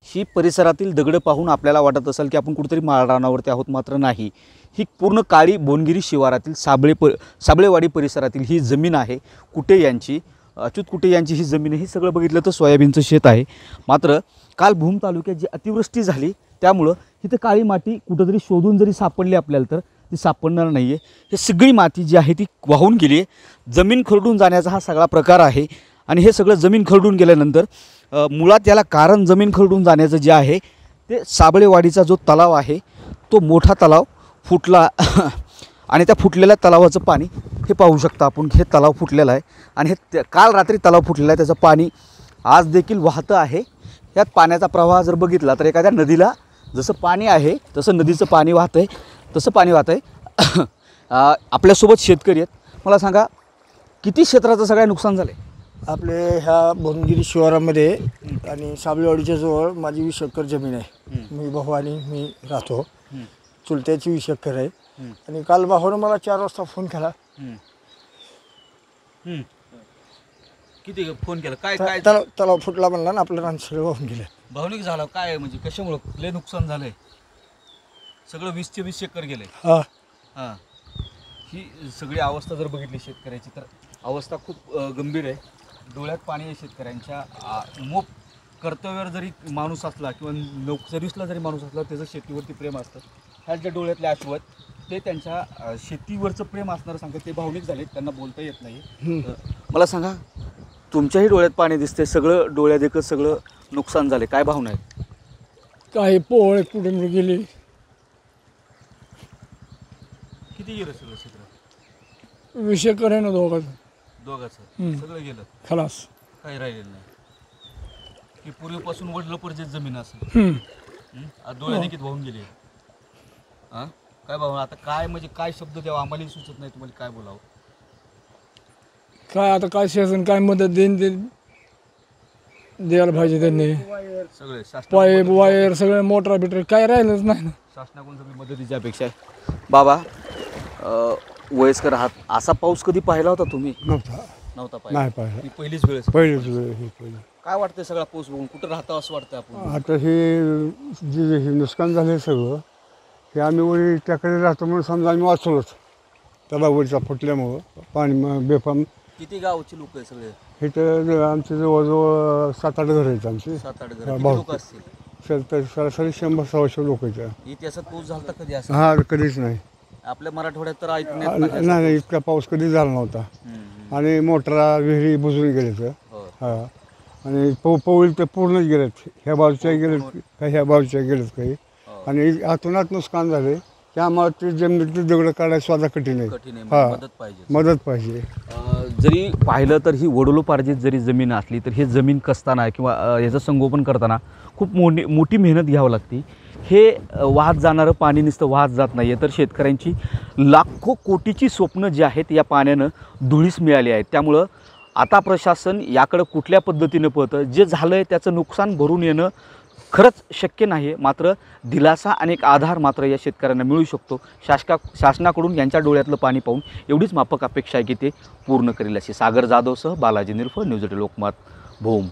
ही परिसरातील दगडं पाहून आपल्याला वाटत असेल की आपण कुठेतरी माळरानावरती आहोत, मात्र नाही. ही पूर्ण काळी बोनगिरी शिवारातील साबळेवाडी परिसरातील ही जमीन आहे. कुटे यांची, अच्युत कुटे यांची ही जमीन आहे. ही सगळं बघितलं तर सोयाबीनचं शेत आहे. मात्र काल भूम तालुक्यात जी अतिवृष्टी झाली त्यामुळं इथं काळी माती कुठंतरी शोधून जरी सापडली आपल्याला तर ती सापडणार नाही आहे. हे सगळी माती जी आहे ती वाहून गेली आहे. जमीन खरडून जाण्याचा हा सगळा प्रकार आहे. आणि हे सगळं जमीन खरडून गेल्यानंतर मुळात याला कारण जमीन खरडून जाण्याचं जे आहे ते साबळेवाडीचा जो तलाव आहे तो मोठा तलाव फुटला आणि त्या फुटलेल्या तलावाचं पाणी हे पाहू शकता आपण. हे तलाव फुटलेलं आहे आणि हे काल रात्री तलाव फुटलेला आहे. त्याचं पाणी आज देखील वाहतं आहे. यात पाण्याचा प्रवाह जर बघितला तर एखाद्या नदीला जसं पाणी आहे तसं नदीचं पाणी वाहतं आहे, तसं पाणी वाहतं आहे. आपल्यासोबत शेतकरी आहेत. मला सांगा किती क्षेत्राचं सगळं नुकसान झालं आहे? आपले ह्या बोनगिरी शिवारामध्ये आणि साबळेवाडीच्या जवळ माझी 20 एकर जमीन आहे. मी भाऊ आणि मी राहतो. चुलत्याची 20 एकर आहे. आणि काल भावानं मला 4 वाजता फोन केला. किती फोन केला? काय काय तलाव फुटला म्हणला ना, आपलं रान सगळं वाहून गेलं. भावनिक झाला काय म्हणजे कशामुळं लय नुकसान झालंय? सगळं 20 ते 20 एकर गेलंय. हां हां, ही सगळी अवस्था जर बघितली शेतकऱ्याची तर अवस्था खूप गंभीर आहे. डोळ्यात पाणी आहे शेतकऱ्यांच्या. मोप कर्तव्यावर जरी माणूस असला किंवा सर्व्हिसला जरी माणूस असला त्याचं शेतीवरती प्रेम असतं. ह्या ज्या डोळ्यातले अश्रू आहेत ते त्यांच्या शेतीवरचं प्रेम असणारं सांगतात. ते भावनिक झाले, त्यांना बोलता येत नाही. मला सांगा, तुमच्याही डोळ्यात पाणी दिसते, सगळं डोळ्यात एकच सगळं नुकसान झाले, काय भावना आहे? काही पोळ कुठून गेली. किती गेलं सगळं क्षेत्र? 20 एकर आहे ना दोघांचं. सगळं गेलं खलास. काही राहिलेलं नाही. की पूर्वीपासून वडलं परजेत जमीन असेल. डोळ्या देखील वाहून गेले. हां, काय भावना आता? काय म्हणजे काय शब्द द्यावा आम्हालाही सुचत नाही. तुम्हाला काय बोलावं? काय आता काय शासन काय मदत देईन ते द्यायला पाहिजे त्यांनी. सगळे पाईप वायर सगळे मोटर बिटर काय राहिलंच नाही ना. शासनाकडून सगळी मदतीची अपेक्षा आहे. बाबा वयस्कर आहात, असा पाऊस कधी पाहिला होता तुम्ही? नव्हता पाहिला. नाही पाहिलं. ही पहिलीच वेळ. पहिलीच वेळ. काय वाटतंय सगळा पाऊस बघून? कुठं राहतं असं वाटतं आपण? आता हे जे नुकसान झालं सगळं हे आम्ही वरी त्याकडे राहतो म्हणून समजा आम्ही वाचलोच. त्याला वरचा फुटल्यामुळं पाणी बेफाम. किती गावचे लोक आहे सगळे? हे तर आमचे जवळजवळ 7-8 घरं आहेत आमची. 7-8 घर. किती लोक असतील? सरासरी 100-125 लोक आहेत. इतिहासात पाऊस झाला कधी असं? हा, कधीच नाही. आपल्या मराठवाड्यात तर ऐकण्यात नाही, इतका पाऊस कधी झाला नव्हता. आणि मोटरा विहिरी बुजून गेले. हा, आणि पवळी तर पूर्णच गेलेत. ह्या बाजूच्या गेलेत काही, ह्या बाजूच्या गेलेत काही. आणि आतूनात नुकसान झाले. त्यामुळे ते जमिनीतली दगडं काढायला स्वतः कठीण आहे. हा, मदत पाहिजे. जरी पाहिलं तर ही वडिलोपार्जित जरी जमीन असली तर हे जमीन कसताना किंवा याचं संगोपन करताना खूप मोठी मेहनत घ्यावी लागते. हे वाहत जाणारं पाणी नुसतं वाहत जात नाही आहे, तर शेतकऱ्यांची लाखो कोटीची स्वप्न जी आहेत या पाण्यानं धुळीस मिळाली आहेत. त्यामुळं आता प्रशासन याकडं कुठल्या पद्धतीनं पळतं, जे झालं आहे त्याचं नुकसान भरून येणं खरंच शक्य नाही आहे. मात्र दिलासा आणि एक आधार मात्र या शेतकऱ्यांना मिळू शकतो. शासनाकडून यांच्या डोळ्यातलं पाणी पाहून एवढीच माफक अपेक्षा आहे की ते पूर्ण करेल. अशी सागर जाधवसह बालाजी निरफळ, न्यूज 8 लोकमत, भूम.